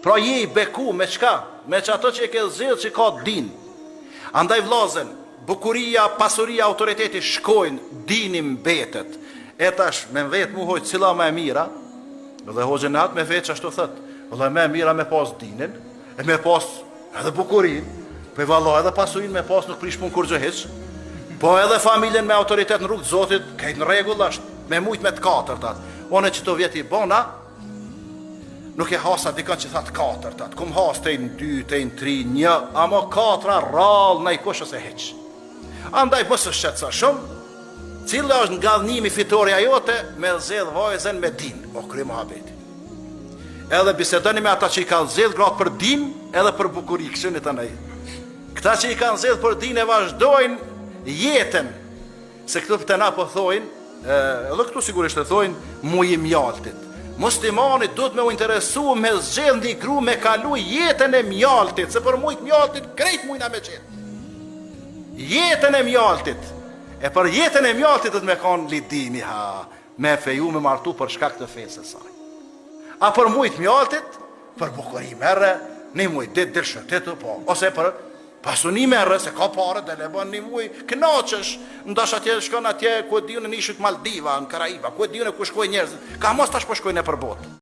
Pra je I beku me çka? Me çato që e ke zgjedhur që ka din. Andaj vllazën, bukuria, pasuria, autoriteti shkojnë, dini mbetet. E tash me vetë mu hoj cila më e mira, dhe hoxhën natë me vetë ashtu thot. Vëllai më e mira me pas dinin, e me pas edhe bukurin, po vallai edhe pasurinë me pas nuk prish pun kur gjë hiç. Po edhe familjen me autoritet në rrugt Zotit, kejt në rregull është, me mujt me të katërtat. One që të vjeti bona, nuk e hasa dikën që thatë katërtat, kum has të në 2, të në 3, 1, ama 4 rrallë në I kush ose heq. Andaj mos është shqetësa shumë, cila është nga dhënimi fitoria jote me zedh vajzen me din, o kry muhabeti. Edhe bisedoni me ata që I kanë zedh gratë për din, edhe për bukuri, këshën të nëjë. Këta që I kanë zedh për din e vazhdojnë jetën, se këtu për të na po thojnë, edhe këtu sigurisht e thojnë, muj I mjaltit. Muslimani duhet me u interesu me zgjedh një gru me kalu jetën e mjaltit, se për mujt mjaltit krejt mujna me qenë. Jetën e mjaltit. E për jetën e mjaltit dhëtë me kanë lidini me feju me martu për shkak të fesë saj. A për mujt mjaltit, për bukuri merre, një mujt dit dhe shëtetu po, ose për pasuni merre, se ka pare dhe le bën një mujt knaqësh, ndash atje shkon atje ku e diun në ishut Maldiva, në Karaiba, ku e diun e ku shkoj njerëzit, ka mos tash po shkojnë e për botë.